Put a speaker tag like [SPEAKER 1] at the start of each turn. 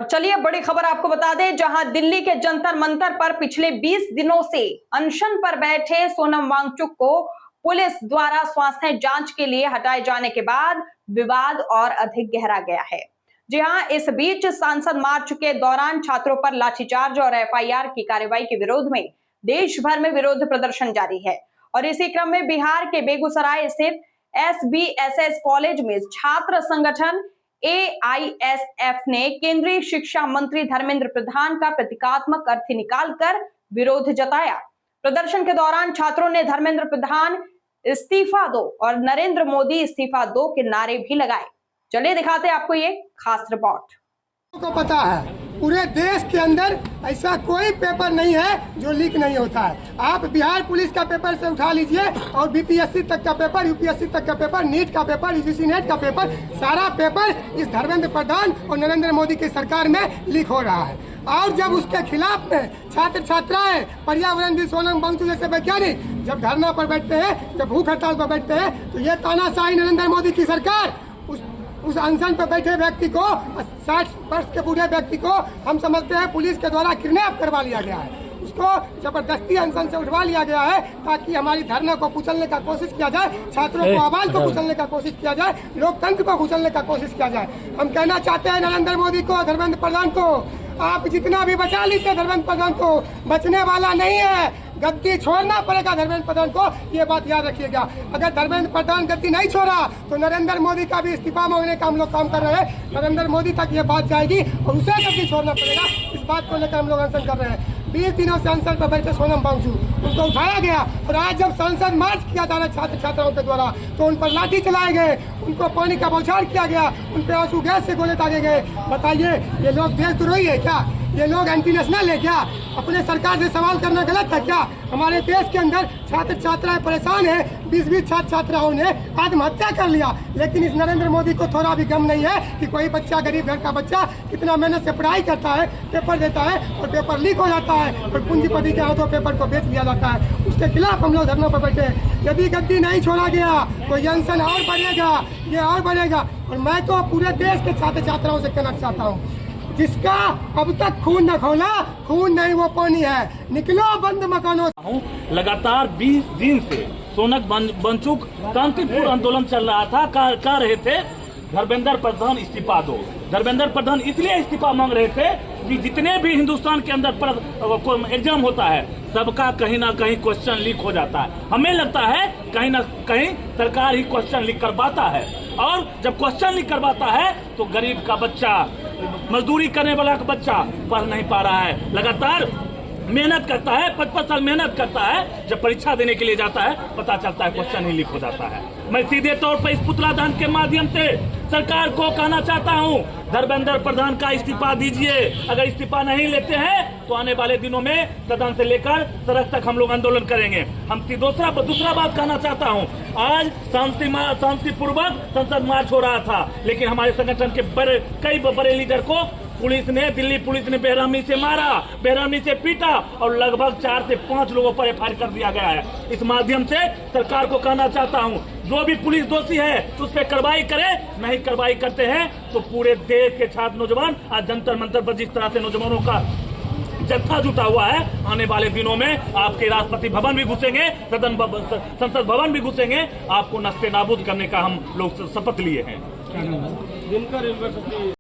[SPEAKER 1] चलिए बड़ी खबर आपको बता दें, जहां दिल्ली के जंतर मंतर पर पिछले 20 दिनों से अनशन पर बैठे सोनम वांगचुक को पुलिस द्वारा स्वास्थ्य जांच के लिए हटाए जाने के बाद विवाद और अधिक गहरा गया है। जी हां, इस बीच सांसद मार्च के दौरान छात्रों पर लाठीचार्ज और एफआईआर की कार्रवाई के विरोध में देश भर में विरोध प्रदर्शन जारी है। और इसी क्रम में बिहार के बेगूसराय स्थित SBSS कॉलेज में छात्र संगठन AISF ने केंद्रीय शिक्षा मंत्री धर्मेंद्र प्रधान का प्रतीकात्मक अर्थी निकालकर विरोध जताया। प्रदर्शन के दौरान छात्रों ने धर्मेंद्र प्रधान इस्तीफा दो और नरेंद्र मोदी इस्तीफा दो के नारे भी लगाए। चलिए दिखाते हैं आपको ये खास रिपोर्ट।
[SPEAKER 2] को पता है पूरे देश के अंदर ऐसा कोई पेपर नहीं है जो लीक नहीं होता है। आप बिहार पुलिस का पेपर से उठा लीजिए और BPSC तक का पेपर, UPSC तक का पेपर, नीट का पेपर, UGC नेट का पेपर, सारा पेपर इस धर्मेंद्र प्रधान और नरेंद्र मोदी की सरकार में लीक हो रहा है। और जब उसके खिलाफ में छात्र छात्राएं, पर्यावरण सोनम वांगचुक जैसे वैज्ञानिक जब धरना पर बैठते हैं, जब भूख हड़ताल पर बैठते हैं, तो ये तानाशाही नरेंद्र मोदी की सरकार उस अनशन पर बैठे व्यक्ति को, 60 वर्ष के बूढ़े व्यक्ति को हम समझते हैं पुलिस के द्वारा किडनैप करवा लिया गया है। उसको जबरदस्ती अनशन से उठवा लिया गया है ताकि हमारी धरना को कुचलने का कोशिश किया जाए, छात्रों को आवाज को कुचलने का कोशिश किया जाए, लोकतंत्र को कुचलने का कोशिश किया जाए। हम कहना चाहते हैं नरेंद्र मोदी को, धर्मेंद्र प्रधान को, आप जितना भी बचा लीजिए धर्मेंद्र प्रधान को, बचने वाला नहीं है। गद्दी छोड़ना पड़ेगा धर्मेंद्र प्रधान को, ये बात याद रखिएगा। अगर धर्मेंद्र प्रधान गद्दी नहीं छोड़ा तो नरेंद्र मोदी का भी इस्तीफा मांगने का हम लोग काम कर रहे हैं। नरेंद्र मोदी तक ये बात जाएगी और उसे गद्दी छोड़ना पड़ेगा। इस बात को लेकर हम लोग अनशन कर रहे हैं। 20 दिनों से अनशन पर बैठे सोनम वांगचुक, उनको उठाया गया और आज जब संसद मार्च किया जा रहा है छात्र छात्राओं के द्वारा, तो उन पर लाठी चलाए गए, उनको पानी का बौछार किया गया, उन पर आंसू गैस से गोले दागे गए। बताइए ये लोग देशद्रोही है क्या? ये लोग एंटी नेशनल है क्या? अपने सरकार से सवाल करना गलत है क्या? हमारे देश के अंदर छात्र छात्राएं परेशान हैं। 20 छात्र छात्राओं ने आत्महत्या कर लिया, लेकिन इस नरेंद्र मोदी को थोड़ा भी गम नहीं है कि कोई बच्चा, गरीब घर का बच्चा कितना मेहनत से पढ़ाई करता है, पेपर देता है और पेपर लीक हो जाता है और पूंजीपति के हाथों पेपर को बेच लिया जाता है। उसके खिलाफ हम लोग धरने पर बैठे। यदि गद्दी नहीं छोड़ा गया तो ये अनशन और बढ़ेगा, ये और बढ़ेगा। और मैं तो पूरे देश के छात्र छात्राओं से कहना चाहता हूँ, जिसका अब तक खून न खोला, खून नहीं वो पानी है, निकलो बंद मकानों।
[SPEAKER 3] लगातार 20 दिन से सोनम वांगचुक शांतिपूर्ण आंदोलन चल रहा था, कह रहे थे धर्मेंद्र प्रधान इस्तीफा दो। धर्मेंद्र प्रधान इसलिए इस्तीफा मांग रहे थे कि जितने भी हिंदुस्तान के अंदर एग्जाम होता है सबका कहीं ना कहीं क्वेश्चन लीक हो जाता है। हमें लगता है कहीं ना कहीं सरकार ही क्वेश्चन लीक करवाता है, और जब क्वेश्चन लीक करवाता है तो गरीब का बच्चा, मजदूरी करने वाला का बच्चा पढ़ नहीं पा रहा है, लगातार मेहनत करता है, 5-5 साल मेहनत करता है, जब परीक्षा देने के लिए जाता है पता चलता है क्वेश्चन ही लीक हो जाता है। मैं सीधे तौर पर इस पुतला दहन के माध्यम से सरकार को कहना चाहता हूं, धर्मेंद्र प्रधान का इस्तीफा दीजिए। अगर इस्तीफा नहीं लेते हैं तो आने वाले दिनों में सदन से लेकर सड़क तक हम लोग आंदोलन करेंगे। हम दूसरा बात कहना चाहता हूं, आज शांतिपूर्वक संसद मार्च हो रहा था, लेकिन हमारे संगठन के कई बड़े लीडर को दिल्ली पुलिस ने बेरहमी से मारा, बेरहमी से पीटा और लगभग 4 से 5 लोगों पर FIR कर दिया गया है। इस माध्यम से सरकार को कहना चाहता हूं, जो भी पुलिस दोषी है उस पर कार्रवाई करे। नहीं कार्रवाई करते हैं तो पूरे देश के छात्र नौजवान आज जंतर मंतर पर जिस तरह से नौजवानों का जत्था जुटा हुआ है, आने वाले दिनों में आपके राष्ट्रपति भवन भी घुसेंगे, संसद भवन भी घुसेंगे, आपको नस्ते नाबूद करने का हम लोग शपथ लिए हैं।
[SPEAKER 4] दिनकर यूनिवर्सिटी